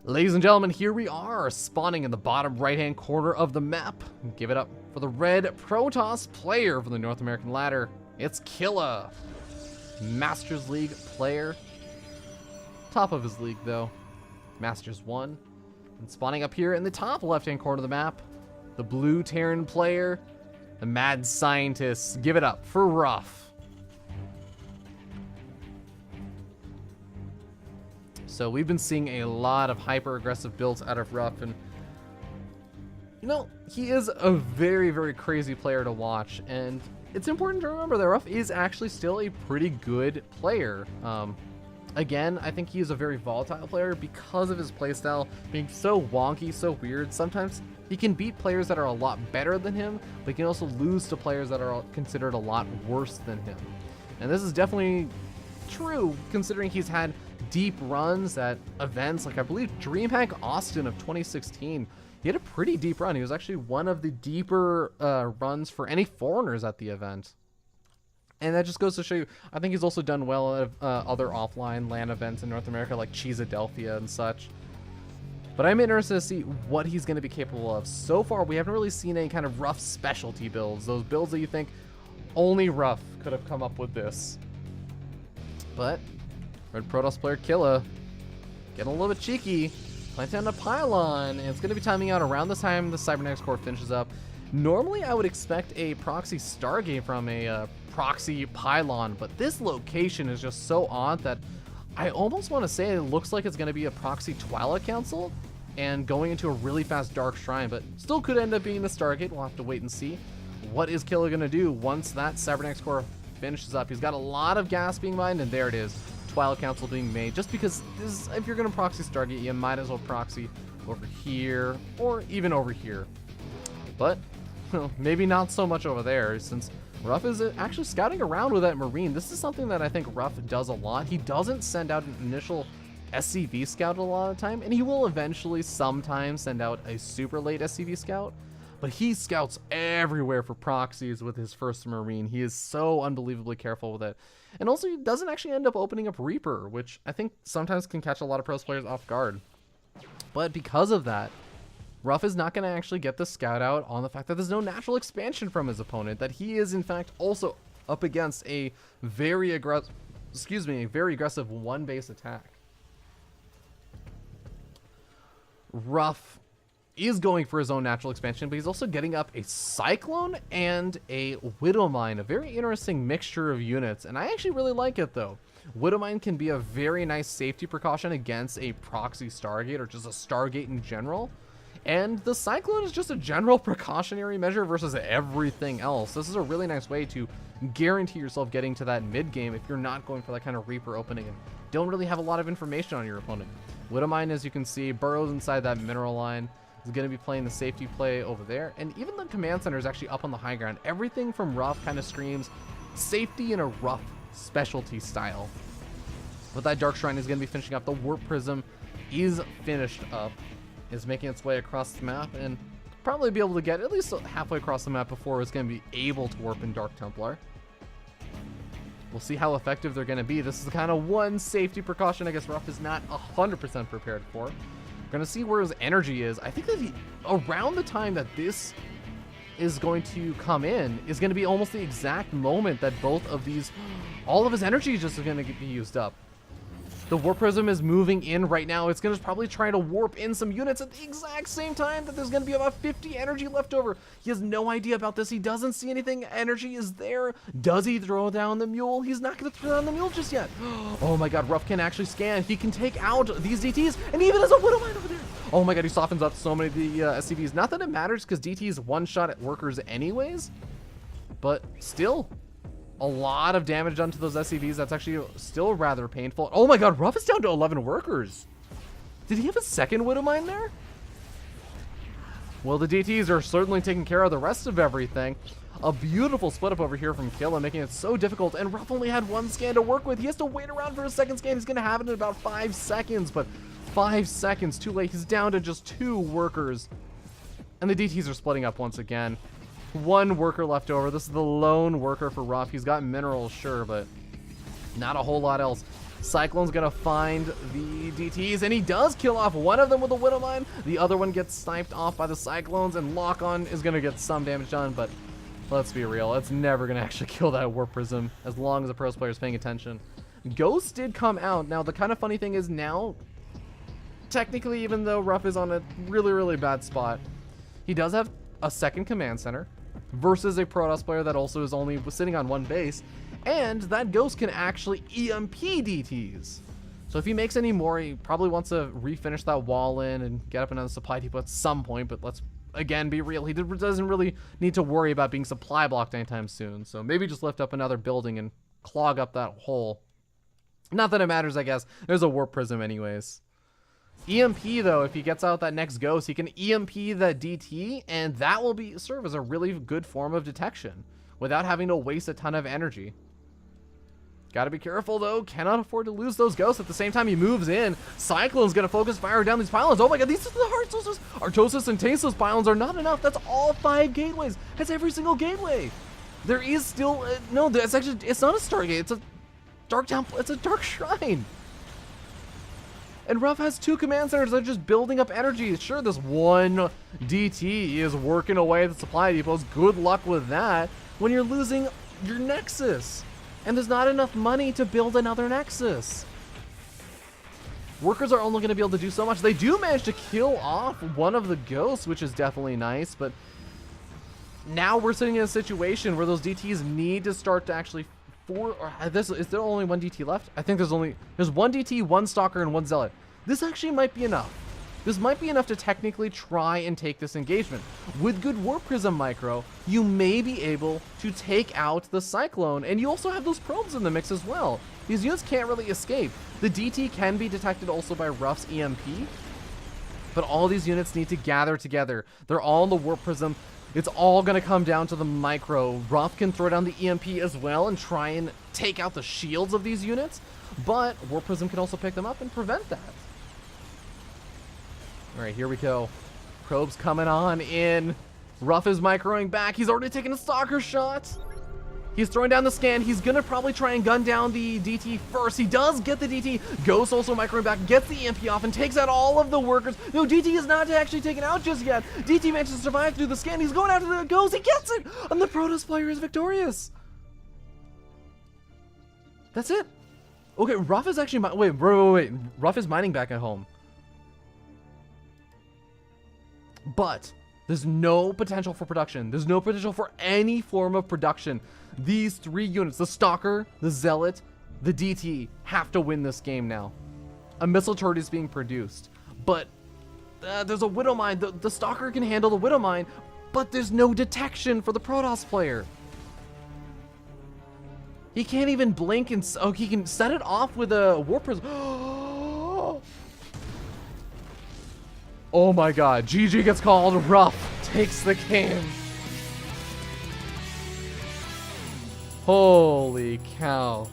Ladies and gentlemen, here we are, spawning in the bottom right-hand corner of the map. Give it up for the red Protoss player from the North American ladder. It's Killa, Masters League player. Top of his league, though. Masters 1. And spawning up here in the top left-hand corner of the map, the blue Terran player, the mad scientist. Give it up for RuFF. So we've been seeing a lot of hyper-aggressive builds out of RuFF, and you know, he is a very, very crazy player to watch, and it's important to remember that RuFF is actually still a pretty good player. Again, I think he is a very volatile player because of his playstyle being so wonky, so weird. Sometimes he can beat players that are a lot better than him, but he can also lose to players that are considered a lot worse than him. And this is definitely true considering he's had deep runs at events like, I believe, DreamHack Austin of 2016. He had a pretty deep run. He was actually one of the deeper runs for any foreigners at the event. And that just goes to show you, I think he's also done well at other offline LAN events in North America like Cheesadelphia and such. But I'm interested to see what he's going to be capable of. So far, we haven't really seen any kind of RuFF specialty builds. Those builds that you think only RuFF could have come up with this. But red Protoss player Killa getting a little bit cheeky, planting on a pylon, and it's going to be timing out around the time the Cybernetics core finishes up. Normally, I would expect a proxy Stargate from a proxy pylon, but this location is just so odd that I almost want to say it looks like it's going to be a proxy Twilight Council and going into a really fast Dark Shrine, but still could end up being the Stargate. We'll have to wait and see. What is Killa going to do once that Cybernetics core finishes up? He's got a lot of gas being mined, and there it is. Twilight Council being made, just because this, if you're going to proxy Stargate, you might as well proxy over here or even over here. But well, maybe not so much over there, since RuFF is actually scouting around with that Marine. This is something that I think RuFF does a lot. He doesn't send out an initial SCV scout a lot of the time, and he will eventually sometimes send out a super late SCV scout, but he scouts everywhere for proxies with his first Marine. He is so unbelievably careful with it. And also, he doesn't actually end up opening up Reaper, which I think sometimes can catch a lot of pros players off guard. But because of that, RuFF is not going to actually get the scout out on the fact that there's no natural expansion from his opponent, that he is in fact also up against a very aggressive, one base attack. RuFF is going for his own natural expansion, but he's also getting up a Cyclone and a Widowmine, a very interesting mixture of units, and I actually really like it though. Widowmine can be a very nice safety precaution against a proxy Stargate or just a Stargate in general. And the Cyclone is just a general precautionary measure versus everything else. This is a really nice way to guarantee yourself getting to that mid game if you're not going for that kind of Reaper opening and don't really have a lot of information on your opponent. Widowmine, as you can see, burrows inside that mineral line. Is going to be playing the safety play over there. And even the command center is actually up on the high ground. Everything from RuFF kind of screams safety in a RuFF specialty style. But that Dark Shrine is going to be finishing up. The Warp Prism is finished up. Is making its way across the map and probably be able to get at least halfway across the map before it's going to be able to warp in Dark Templar. We'll see how effective they're going to be. This is the kind of one safety precaution I guess RuFF is not 100% prepared for. We're going to see where his energy is. I think that around the time that this is going to come in is going to be almost the exact moment that both of these, all of his energy is just going to be used up. The Warp Prism is moving in right now. It's going to probably try to warp in some units at the exact same time that there's going to be about 50 energy left over. He has no idea about this. He doesn't see anything. Energy is there. Does he throw down the Mule? He's not going to throw down the Mule just yet. Oh my god, RuFF can actually scan. He can take out these DTs, and even has a Widowmine over there. Oh my god, he softens up so many of the SCVs. Not that it matters, because DTs one-shot at workers anyways, but still, a lot of damage done to those SCVs. That's actually still rather painful. Oh my god, RuFF is down to 11 workers. Did he have a second Widowmine there? Well, the DTs are certainly taking care of the rest of everything. A beautiful split up over here from Killa, making it so difficult, and RuFF only had one scan to work with. He has to wait around for a second scan. He's going to have it in about 5 seconds, but 5 seconds too late. He's down to just 2 workers. And the DTs are splitting up once again. 1 worker left over. This is the lone worker for RuFF. He's got minerals, sure, but not a whole lot else. Cyclone's gonna find the DTs, and he does kill off one of them with a Widow Mine. The other one gets sniped off by the Cyclones, and Lock-On is gonna get some damage done, but let's be real, it's never gonna actually kill that Warp Prism as long as the Pros player is paying attention. Ghost did come out. Now, the kind of funny thing is now, technically, even though RuFF is on a really, really bad spot, he does have a second command center versus a Protoss player that also is only sitting on one base, and that Ghost can actually EMP DTs. So if he makes any more, he probably wants to refinish that wall in and get up another supply depot at some point, but let's again be real, he doesn't really need to worry about being supply blocked anytime soon, so maybe just lift up another building and clog up that hole. Not that it matters, I guess. There's a Warp Prism anyways. EMP though, if he gets out that next Ghost, he can EMP that DT, and that will serve as a really good form of detection without having to waste a ton of energy. Gotta be careful though, cannot afford to lose those Ghosts. At the same time he moves in, Cyclone's gonna focus fire down these pylons. Oh my god, these are the Heartsources! Artosis and Tasteless pylons are not enough. That's all 5 gateways. That's every single gateway. There is still, no, that's actually, it's not a Stargate, it's a it's a Dark Shrine. And RuFF has 2 command centers that are just building up energy. Sure, this one DT is working away at the supply depots. Good luck with that when you're losing your Nexus. And there's not enough money to build another Nexus. Workers are only going to be able to do so much. They do manage to kill off one of the Ghosts, which is definitely nice. But now we're sitting in a situation where those DTs need to start to actually... is there only 1 DT left? I think there's 1 DT, 1 Stalker, and 1 Zealot. This actually might be enough. This might be enough to technically try and take this engagement. With good Warp Prism micro, you may be able to take out the Cyclone, and you also have those probes in the mix as well. These units can't really escape. The DT can be detected also by RuFF's EMP, but all these units need to gather together. They're all in the Warp Prism. It's all going to come down to the micro. RuFF can throw down the EMP as well and try and take out the shields of these units, but Warp Prism can also pick them up and prevent that. All right, here we go. Probes coming on in. RuFF is microing back. He's already taken a Stalker shot. He's throwing down the scan. He's going to probably try and gun down the DT first. He does get the DT. Ghost also microing back, gets the EMP off, and takes out all of the workers. No, DT is not actually taken out just yet. DT manages to survive through the scan. He's going after the Ghost. He gets it! And the Protoss player is victorious. That's it. Okay, RuFF is actually... Wait. RuFF is mining back at home. But there's no potential for production. There's no potential for any form of production. These 3 units, the Stalker, the Zealot, the DT, have to win this game now. A missile turret is being produced, but there's a Widow Mine. The Stalker can handle the Widow Mine, but there's no detection for the Protoss player. He can't even blink and... Oh, he can set it off with a Warp Prism. Oh my god, GG gets called, RuFF takes the game. Holy cow.